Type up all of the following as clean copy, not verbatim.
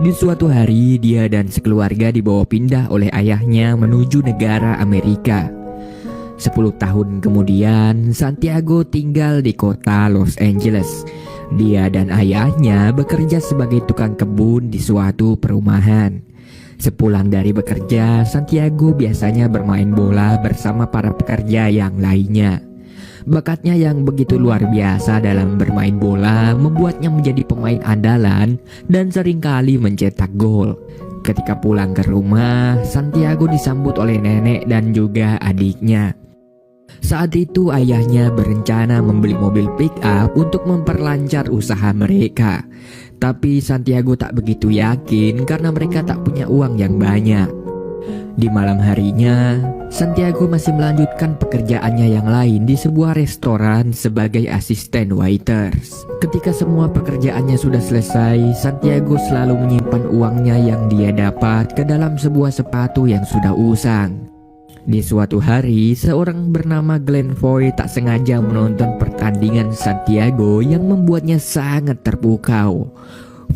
Di suatu hari, dia dan sekeluarga dibawa pindah oleh ayahnya menuju negara Amerika. 10 tahun kemudian, Santiago tinggal di kota Los Angeles. Dia dan ayahnya bekerja sebagai tukang kebun di suatu perumahan. Sepulang dari bekerja, Santiago biasanya bermain bola bersama para pekerja yang lainnya. Bakatnya yang begitu luar biasa dalam bermain bola membuatnya menjadi pemain andalan dan seringkali mencetak gol. Ketika pulang ke rumah, Santiago disambut oleh nenek dan juga adiknya. Saat itu ayahnya berencana membeli mobil pick-up untuk memperlancar usaha mereka. Tapi Santiago tak begitu yakin karena mereka tak punya uang yang banyak. Di malam harinya, Santiago masih melanjutkan pekerjaannya yang lain di sebuah restoran sebagai asisten waiters. Ketika semua pekerjaannya sudah selesai, Santiago selalu menyimpan uangnya yang dia dapat ke dalam sebuah sepatu yang sudah usang. Di suatu hari, seorang bernama Glenn Foy tak sengaja menonton pertandingan Santiago yang membuatnya sangat terpukau.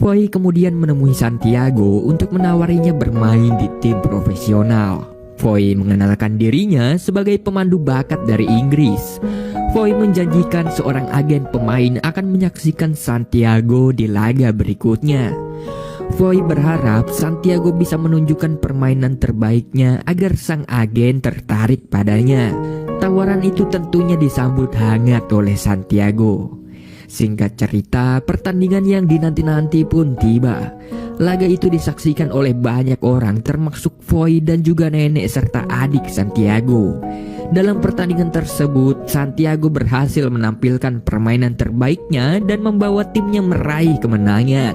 Foy kemudian menemui Santiago untuk menawarinya bermain di tim profesional. Foy mengenalkan dirinya sebagai pemandu bakat dari Inggris. Foy menjanjikan seorang agen pemain akan menyaksikan Santiago di laga berikutnya. Foy berharap Santiago bisa menunjukkan permainan terbaiknya agar sang agen tertarik padanya. Tawaran itu tentunya disambut hangat oleh Santiago. Singkat cerita, pertandingan yang dinanti-nanti pun tiba. Laga itu disaksikan oleh banyak orang termasuk Foy dan juga nenek serta adik Santiago. Dalam pertandingan tersebut, Santiago berhasil menampilkan permainan terbaiknya dan membawa timnya meraih kemenangan.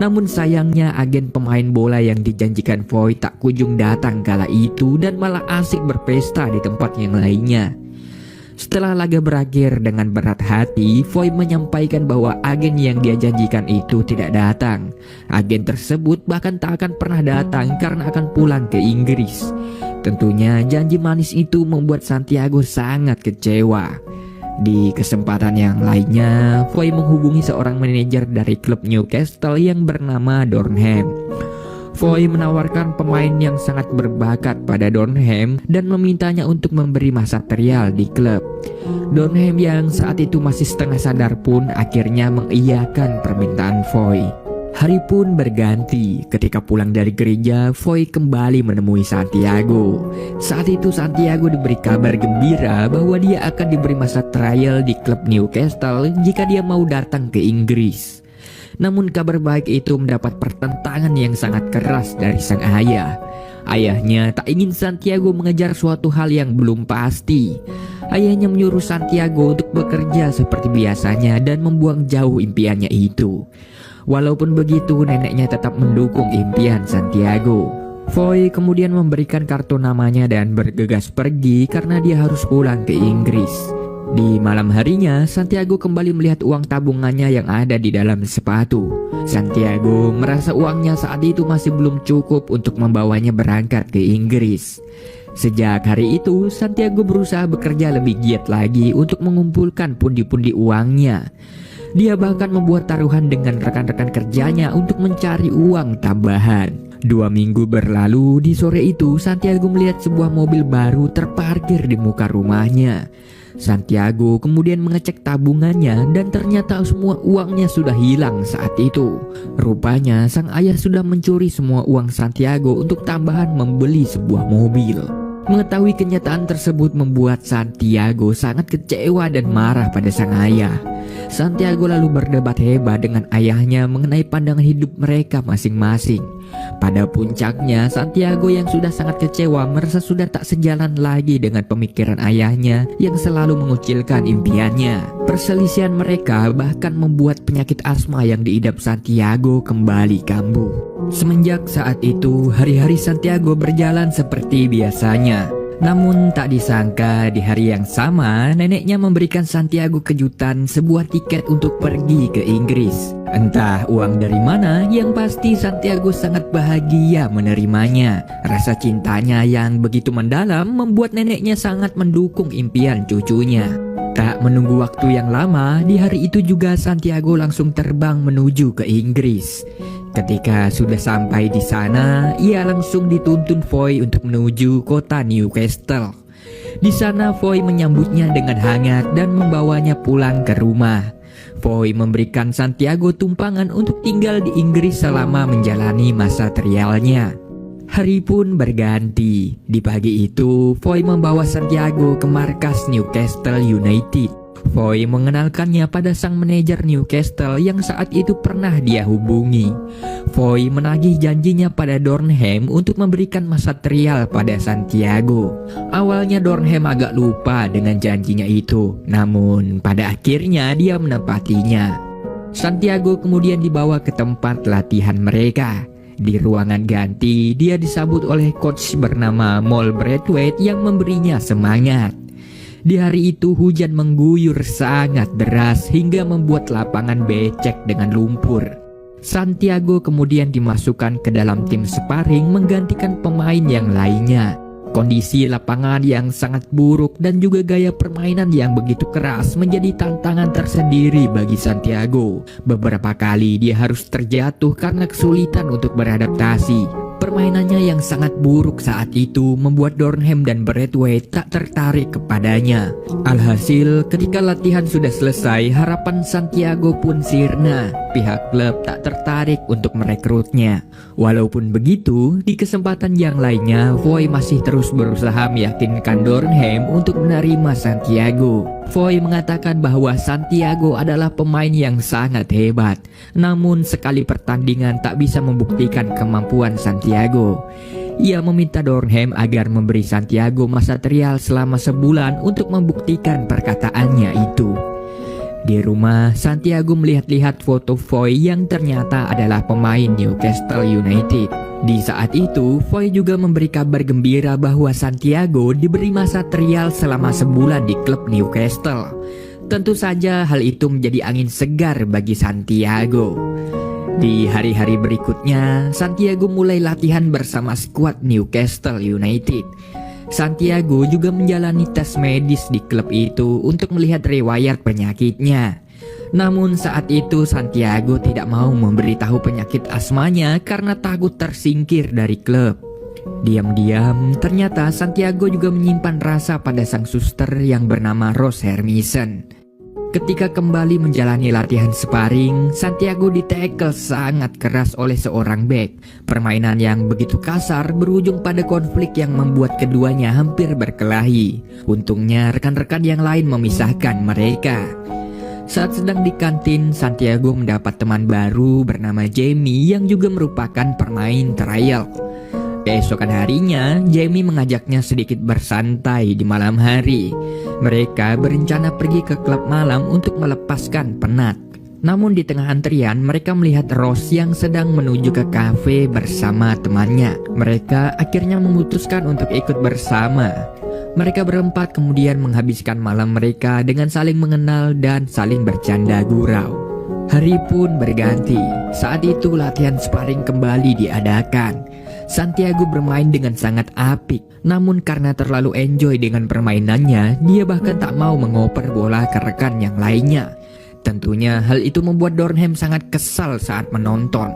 Namun sayangnya agen pemain bola yang dijanjikan Foy tak kunjung datang kala itu dan malah asik berpesta di tempat yang lainnya. Setelah laga berakhir dengan berat hati, Foy menyampaikan bahwa agen yang dia janjikan itu tidak datang. Agen tersebut bahkan tak akan pernah datang karena akan pulang ke Inggris. Tentunya janji manis itu membuat Santiago sangat kecewa. Di kesempatan yang lainnya, Foy menghubungi seorang manajer dari klub Newcastle yang bernama Dornham. Foy menawarkan pemain yang sangat berbakat pada Dornham dan memintanya untuk memberi masa trial di klub. Dornham yang saat itu masih setengah sadar pun akhirnya mengiyakan permintaan Foy. Hari pun berganti. Ketika pulang dari gereja, Foy kembali menemui Santiago. Saat itu Santiago diberi kabar gembira bahwa dia akan diberi masa trial di klub Newcastle jika dia mau datang ke Inggris. Namun kabar baik itu mendapat pertentangan yang sangat keras dari sang ayah. Ayahnya tak ingin Santiago mengejar suatu hal yang belum pasti. Ayahnya menyuruh Santiago untuk bekerja seperti biasanya dan membuang jauh impiannya itu. Walaupun begitu, neneknya tetap mendukung impian Santiago. Foy kemudian memberikan kartu namanya dan bergegas pergi karena dia harus pulang ke Inggris. Di malam harinya, Santiago kembali melihat uang tabungannya yang ada di dalam sepatu. Santiago merasa uangnya saat itu masih belum cukup untuk membawanya berangkat ke Inggris. Sejak hari itu, Santiago berusaha bekerja lebih giat lagi untuk mengumpulkan pundi-pundi uangnya. Dia bahkan membuat taruhan dengan rekan-rekan kerjanya untuk mencari uang tambahan. 2 minggu berlalu, di sore itu Santiago melihat sebuah mobil baru terparkir di muka rumahnya. Santiago kemudian mengecek tabungannya dan ternyata semua uangnya sudah hilang saat itu. Rupanya sang ayah sudah mencuri semua uang Santiago untuk tambahan membeli sebuah mobil. Mengetahui kenyataan tersebut membuat Santiago sangat kecewa dan marah pada sang ayah. Santiago lalu berdebat hebat dengan ayahnya mengenai pandangan hidup mereka masing-masing. Pada puncaknya, Santiago yang sudah sangat kecewa merasa sudah tak sejalan lagi dengan pemikiran ayahnya yang selalu mengucilkan impiannya. Perselisihan mereka bahkan membuat penyakit asma yang diidap Santiago kembali kambuh. Semenjak saat itu, hari-hari Santiago berjalan seperti biasanya. Namun tak disangka di hari yang sama, neneknya memberikan Santiago kejutan, sebuah tiket untuk pergi ke Inggris. Entah uang dari mana, yang pasti Santiago sangat bahagia menerimanya. Rasa cintanya yang begitu mendalam membuat neneknya sangat mendukung impian cucunya. Tak menunggu waktu yang lama, di hari itu juga Santiago langsung terbang menuju ke Inggris. Ketika sudah sampai di sana, ia langsung dituntun Foy untuk menuju kota Newcastle. Di sana Foy menyambutnya dengan hangat dan membawanya pulang ke rumah. Foy memberikan Santiago tumpangan untuk tinggal di Inggris selama menjalani masa trialnya. Hari pun berganti. Di pagi itu, Foy membawa Santiago ke markas Newcastle United. Foy mengenalkannya pada sang manajer Newcastle yang saat itu pernah dia hubungi. Foy menagih janjinya pada Dornham untuk memberikan masa trial pada Santiago. Awalnya Dornham agak lupa dengan janjinya itu, namun pada akhirnya dia menepatinya. Santiago kemudian dibawa ke tempat latihan mereka. Di ruangan ganti, dia disambut oleh coach bernama Mal Braithwaite yang memberinya semangat. Di hari itu hujan mengguyur sangat deras hingga membuat lapangan becek dengan lumpur. Santiago kemudian dimasukkan ke dalam tim sparring menggantikan pemain yang lainnya. Kondisi lapangan yang sangat buruk dan juga gaya permainan yang begitu keras menjadi tantangan tersendiri bagi Santiago. Beberapa kali dia harus terjatuh karena kesulitan untuk beradaptasi. Permainannya yang sangat buruk saat itu membuat Dornham dan Braithwaite tak tertarik kepadanya. Alhasil, ketika latihan sudah selesai, harapan Santiago pun sirna. Pihak klub tak tertarik untuk merekrutnya. Walaupun begitu, di kesempatan yang lainnya, Foy masih terus berusaha meyakinkan Dornham untuk menerima Santiago. Foy mengatakan bahwa Santiago adalah pemain yang sangat hebat, namun sekali pertandingan tak bisa membuktikan kemampuan Santiago. Ia meminta Dornham agar memberi Santiago masa trial selama sebulan untuk membuktikan perkataannya itu. Di rumah, Santiago melihat-lihat foto Foy yang ternyata adalah pemain Newcastle United. Di saat itu, Foy juga memberi kabar gembira bahwa Santiago diberi masa trial selama sebulan di klub Newcastle. Tentu saja hal itu menjadi angin segar bagi Santiago. Di hari-hari berikutnya, Santiago mulai latihan bersama skuad Newcastle United. Santiago juga menjalani tes medis di klub itu untuk melihat riwayat penyakitnya. Namun saat itu Santiago tidak mau memberitahu penyakit asmanya karena takut tersingkir dari klub. Diam-diam, ternyata Santiago juga menyimpan rasa pada sang suster yang bernama Rose Hermisen. Ketika kembali menjalani latihan sparring, Santiago ditekel sangat keras oleh seorang bek. Permainan yang begitu kasar berujung pada konflik yang membuat keduanya hampir berkelahi. Untungnya rekan-rekan yang lain memisahkan mereka. Saat sedang di kantin, Santiago mendapat teman baru bernama Jamie yang juga merupakan pemain trial. Keesokan harinya, Jamie mengajaknya sedikit bersantai di malam hari. Mereka berencana pergi ke klub malam untuk melepaskan penat. Namun di tengah antrian, mereka melihat Rose yang sedang menuju ke kafe bersama temannya. Mereka akhirnya memutuskan untuk ikut bersama. Mereka berempat kemudian menghabiskan malam mereka dengan saling mengenal dan saling bercanda gurau. Hari pun berganti. Saat itu latihan sparring kembali diadakan. Santiago bermain dengan sangat apik, namun karena terlalu enjoy dengan permainannya, dia bahkan tak mau mengoper bola ke rekan yang lainnya. Tentunya hal itu membuat Dornham sangat kesal saat menonton.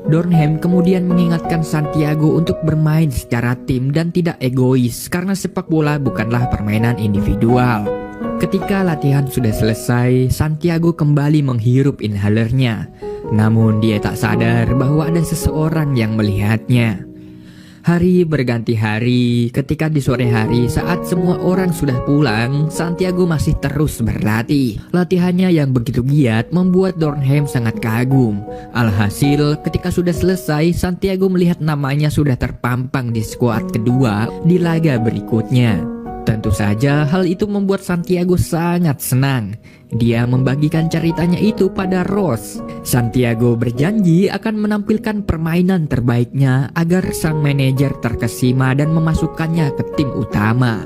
Dornham kemudian mengingatkan Santiago untuk bermain secara tim dan tidak egois karena sepak bola bukanlah permainan individual. Ketika latihan sudah selesai, Santiago kembali menghirup inhalernya. Namun dia tak sadar bahwa ada seseorang yang melihatnya. Hari berganti hari, ketika di sore hari saat semua orang sudah pulang, Santiago masih terus berlatih. Latihannya yang begitu giat membuat Dornham sangat kagum. Alhasil, ketika sudah selesai, Santiago melihat namanya sudah terpampang di skuad kedua di laga berikutnya. Tentu saja hal itu membuat Santiago sangat senang. Dia membagikan ceritanya itu pada Rose. Santiago berjanji akan menampilkan permainan terbaiknya agar sang manajer terkesima dan memasukkannya ke tim utama.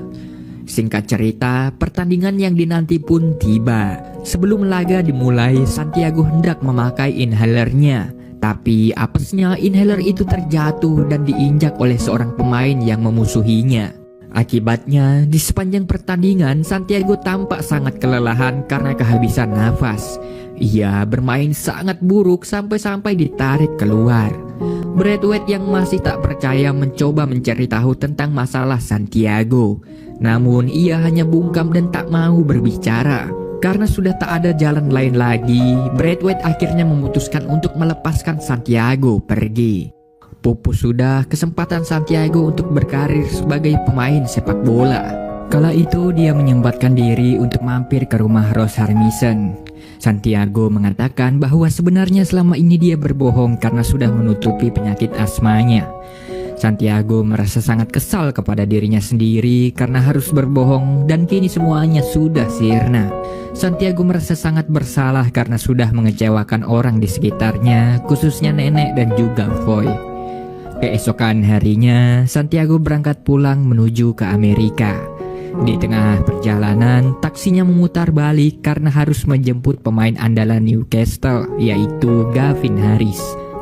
Singkat cerita, pertandingan yang dinanti pun tiba. Sebelum laga dimulai, Santiago hendak memakai inhalernya. Tapi apesnya inhaler itu terjatuh dan diinjak oleh seorang pemain yang memusuhinya. Akibatnya, di sepanjang pertandingan, Santiago tampak sangat kelelahan karena kehabisan nafas. Ia bermain sangat buruk sampai-sampai ditarik keluar. Braithwaite yang masih tak percaya mencoba mencari tahu tentang masalah Santiago. Namun ia hanya bungkam dan tak mau berbicara. Karena sudah tak ada jalan lain lagi, Braithwaite akhirnya memutuskan untuk melepaskan Santiago pergi. Pupus sudah kesempatan Santiago untuk berkarir sebagai pemain sepak bola. Kala itu dia menyempatkan diri untuk mampir ke rumah Rose Harmison. Santiago mengatakan bahwa sebenarnya selama ini dia berbohong karena sudah menutupi penyakit asmanya. Santiago merasa sangat kesal kepada dirinya sendiri karena harus berbohong dan kini semuanya sudah sirna. Santiago merasa sangat bersalah karena sudah mengecewakan orang di sekitarnya, khususnya nenek dan juga Foy. Keesokan harinya, Santiago berangkat pulang menuju ke Amerika. Di tengah perjalanan, taksinya memutar balik karena harus menjemput pemain andalan Newcastle, yaitu Gavin Harris.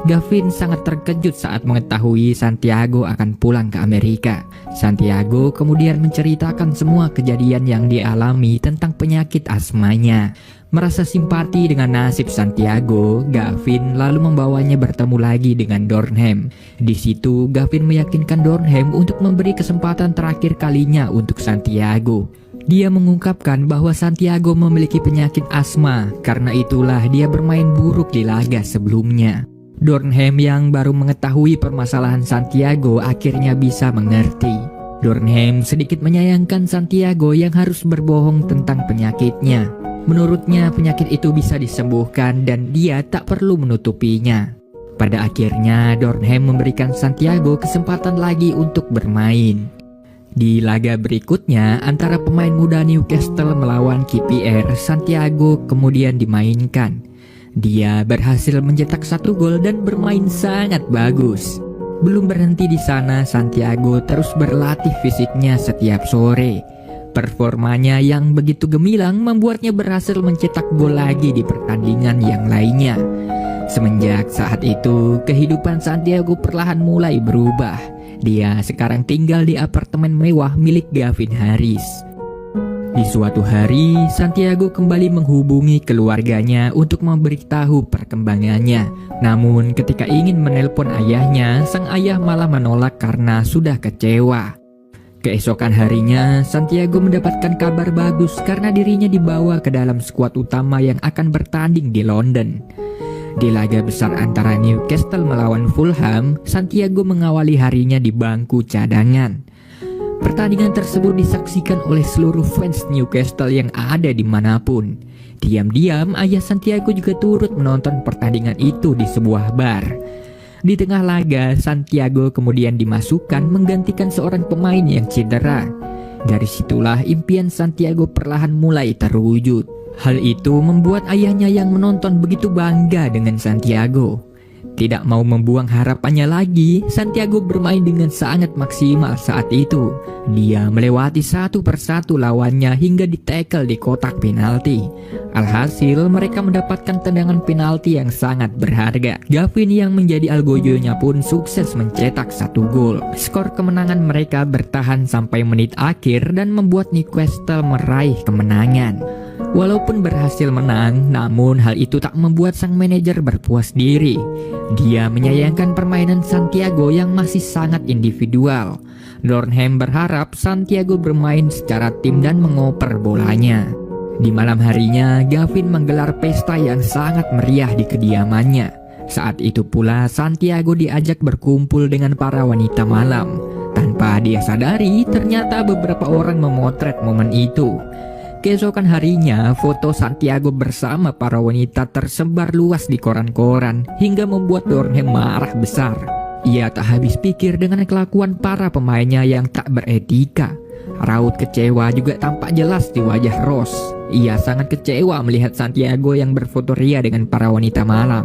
Gavin sangat terkejut saat mengetahui Santiago akan pulang ke Amerika. Santiago kemudian menceritakan semua kejadian yang dialami tentang penyakit asmanya. Merasa simpati dengan nasib Santiago, Gavin lalu membawanya bertemu lagi dengan Dornham. Di situ, Gavin meyakinkan Dornham untuk memberi kesempatan terakhir kalinya untuk Santiago. Dia mengungkapkan bahwa Santiago memiliki penyakit asma, karena itulah dia bermain buruk di laga sebelumnya. Dornham yang baru mengetahui permasalahan Santiago akhirnya bisa mengerti. Dornham sedikit menyayangkan Santiago yang harus berbohong tentang penyakitnya. Menurutnya penyakit itu bisa disembuhkan dan dia tak perlu menutupinya. Pada akhirnya Dornham memberikan Santiago kesempatan lagi untuk bermain. Di laga berikutnya antara pemain muda Newcastle melawan KPR, Santiago kemudian dimainkan. Dia berhasil mencetak 1 gol dan bermain sangat bagus. Belum berhenti di sana, Santiago terus berlatih fisiknya setiap sore. Performanya yang begitu gemilang membuatnya berhasil mencetak gol lagi di pertandingan yang lainnya. Semenjak saat itu, kehidupan Santiago perlahan mulai berubah. Dia sekarang tinggal di apartemen mewah milik Gavin Harris. Di suatu hari, Santiago kembali menghubungi keluarganya untuk memberitahu perkembangannya. Namun ketika ingin menelpon ayahnya, sang ayah malah menolak karena sudah kecewa. Keesokan harinya, Santiago mendapatkan kabar bagus karena dirinya dibawa ke dalam skuad utama yang akan bertanding di London. Di laga besar antara Newcastle melawan Fulham, Santiago mengawali harinya di bangku cadangan. Pertandingan tersebut disaksikan oleh seluruh fans Newcastle yang ada dimanapun. Diam-diam, ayah Santiago juga turut menonton pertandingan itu di sebuah bar. Di tengah laga, Santiago kemudian dimasukkan menggantikan seorang pemain yang cedera. Dari situlah impian Santiago perlahan mulai terwujud. Hal itu membuat ayahnya yang menonton begitu bangga dengan Santiago. Tidak mau membuang harapannya lagi, Santiago bermain dengan sangat maksimal saat itu. Dia melewati satu persatu lawannya hingga ditekel di kotak penalti. Alhasil mereka mendapatkan tendangan penalti yang sangat berharga. Gavin yang menjadi algojonya pun sukses mencetak 1 gol. Skor kemenangan mereka bertahan sampai menit akhir dan membuat Newcastle meraih kemenangan. Walaupun berhasil menang, namun hal itu tak membuat sang manajer berpuas diri. Dia menyayangkan permainan Santiago yang masih sangat individual. Dornham berharap Santiago bermain secara tim dan mengoper bolanya. Di malam harinya, Gavin menggelar pesta yang sangat meriah di kediamannya. Saat itu pula Santiago diajak berkumpul dengan para wanita malam. Tanpa dia sadari, ternyata beberapa orang memotret momen itu. Keesokan harinya, foto Santiago bersama para wanita tersebar luas di koran-koran hingga membuat Dornham marah besar. Ia tak habis pikir dengan kelakuan para pemainnya yang tak beretika. Raut kecewa juga tampak jelas di wajah Rose. Ia sangat kecewa melihat Santiago yang berfoto ria dengan para wanita malam.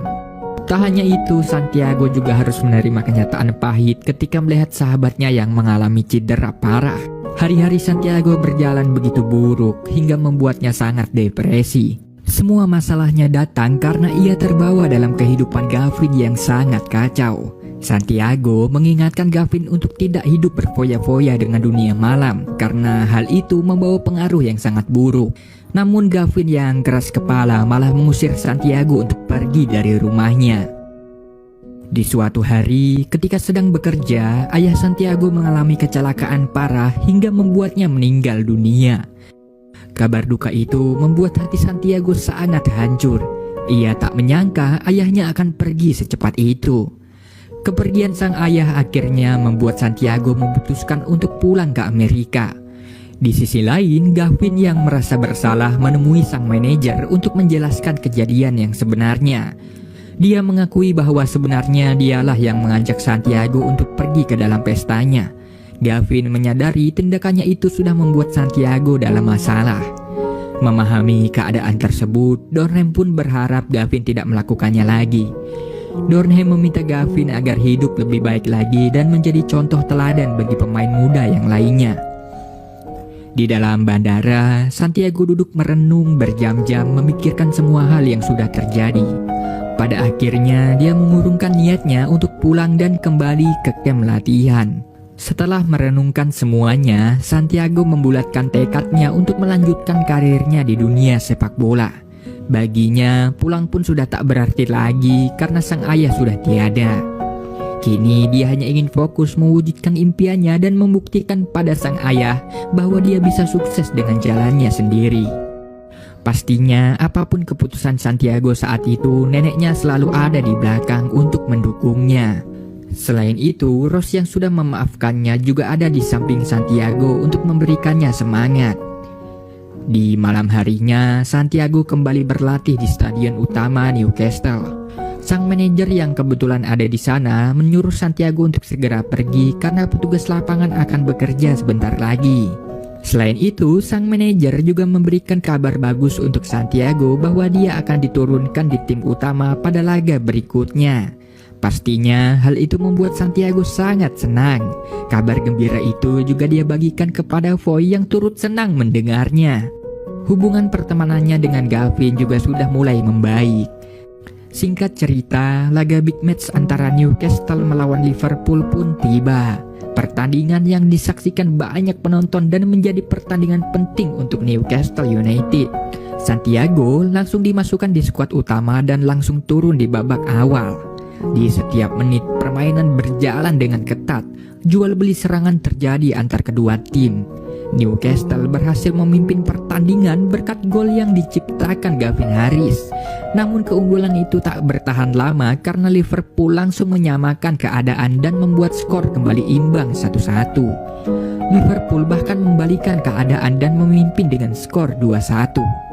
Tak hanya itu, Santiago juga harus menerima kenyataan pahit ketika melihat sahabatnya yang mengalami cedera parah. Hari-hari Santiago berjalan begitu buruk hingga membuatnya sangat depresi. Semua masalahnya datang karena ia terbawa dalam kehidupan Gavin yang sangat kacau. Santiago mengingatkan Gavin untuk tidak hidup berfoya-foya dengan dunia malam karena hal itu membawa pengaruh yang sangat buruk. Namun Gavin yang keras kepala malah mengusir Santiago untuk pergi dari rumahnya. Di suatu hari, ketika sedang bekerja, ayah Santiago mengalami kecelakaan parah hingga membuatnya meninggal dunia. Kabar duka itu membuat hati Santiago sangat hancur. Ia tak menyangka ayahnya akan pergi secepat itu. Kepergian sang ayah akhirnya membuat Santiago memutuskan untuk pulang ke Amerika. Di sisi lain, Gavin yang merasa bersalah menemui sang manajer untuk menjelaskan kejadian yang sebenarnya. Dia mengakui bahwa sebenarnya dialah yang mengajak Santiago untuk pergi ke dalam pestanya. Gavin menyadari tindakannya itu sudah membuat Santiago dalam masalah. Memahami keadaan tersebut, Dornheim pun berharap Gavin tidak melakukannya lagi. Dornheim meminta Gavin agar hidup lebih baik lagi dan menjadi contoh teladan bagi pemain muda yang lainnya. Di dalam bandara, Santiago duduk merenung berjam-jam memikirkan semua hal yang sudah terjadi. Pada akhirnya, dia mengurungkan niatnya untuk pulang dan kembali ke kamp latihan. Setelah merenungkan semuanya, Santiago membulatkan tekadnya untuk melanjutkan karirnya di dunia sepak bola. Baginya, pulang pun sudah tak berarti lagi karena sang ayah sudah tiada. Kini dia hanya ingin fokus mewujudkan impiannya dan membuktikan pada sang ayah bahwa dia bisa sukses dengan jalannya sendiri. Pastinya, apapun keputusan Santiago saat itu, neneknya selalu ada di belakang untuk mendukungnya. Selain itu, Rose yang sudah memaafkannya juga ada di samping Santiago untuk memberikannya semangat. Di malam harinya, Santiago kembali berlatih di stadion utama Newcastle. Sang manajer yang kebetulan ada di sana menyuruh Santiago untuk segera pergi karena petugas lapangan akan bekerja sebentar lagi. Selain itu, sang manajer juga memberikan kabar bagus untuk Santiago bahwa dia akan diturunkan di tim utama pada laga berikutnya. Pastinya hal itu membuat Santiago sangat senang. Kabar gembira itu juga dia bagikan kepada Foy yang turut senang mendengarnya. Hubungan pertemanannya dengan Gavin juga sudah mulai membaik. Singkat cerita, laga big match antara Newcastle melawan Liverpool pun tiba. Pertandingan yang disaksikan banyak penonton dan menjadi pertandingan penting untuk Newcastle United. Santiago langsung dimasukkan di skuad utama dan langsung turun di babak awal. Di setiap menit permainan berjalan dengan ketat. Jual beli serangan terjadi antar kedua tim. Newcastle berhasil memimpin pertandingan berkat gol yang diciptakan Gavin Harris. Namun keunggulan itu tak bertahan lama karena Liverpool langsung menyamakan keadaan dan membuat skor kembali imbang 1-1. Liverpool bahkan membalikan keadaan dan memimpin dengan skor 2-1.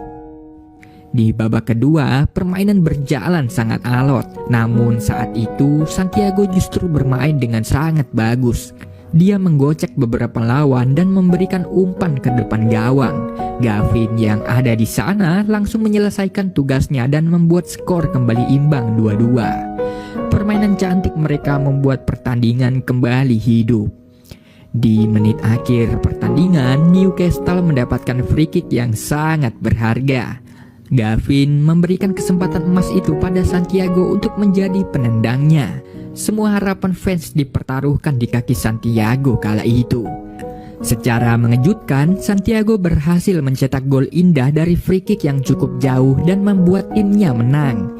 Di babak kedua, permainan berjalan sangat alot. Namun saat itu, Santiago justru bermain dengan sangat bagus. Dia menggocek beberapa lawan dan memberikan umpan ke depan gawang. Gavin yang ada di sana langsung menyelesaikan tugasnya dan membuat skor kembali imbang 2-2. Permainan cantik mereka membuat pertandingan kembali hidup. Di menit akhir pertandingan, Newcastle mendapatkan free kick yang sangat berharga. Gavin memberikan kesempatan emas itu pada Santiago untuk menjadi penendangnya. Semua harapan fans dipertaruhkan di kaki Santiago kala itu. Secara mengejutkan, Santiago berhasil mencetak gol indah dari free kick yang cukup jauh dan membuat timnya menang.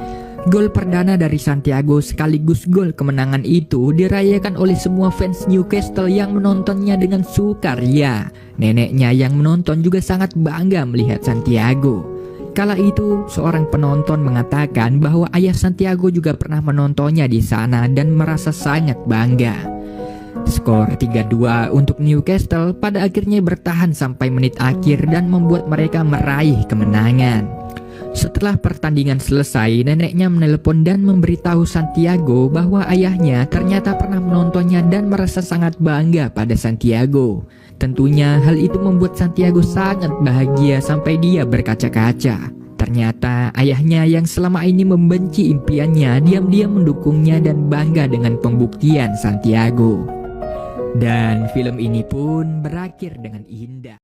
Gol perdana dari Santiago sekaligus gol kemenangan itu dirayakan oleh semua fans Newcastle yang menontonnya dengan sukaria. Neneknya yang menonton juga sangat bangga melihat Santiago. Kala itu, seorang penonton mengatakan bahwa ayah Santiago juga pernah menontonnya di sana dan merasa sangat bangga. Skor 3-2 untuk Newcastle pada akhirnya bertahan sampai menit akhir dan membuat mereka meraih kemenangan. Setelah pertandingan selesai, neneknya menelpon dan memberitahu Santiago bahwa ayahnya ternyata pernah menontonnya dan merasa sangat bangga pada Santiago. Tentunya hal itu membuat Santiago sangat bahagia sampai dia berkaca-kaca. Ternyata ayahnya yang selama ini membenci impiannya diam-diam mendukungnya dan bangga dengan pembuktian Santiago. Dan film ini pun berakhir dengan indah.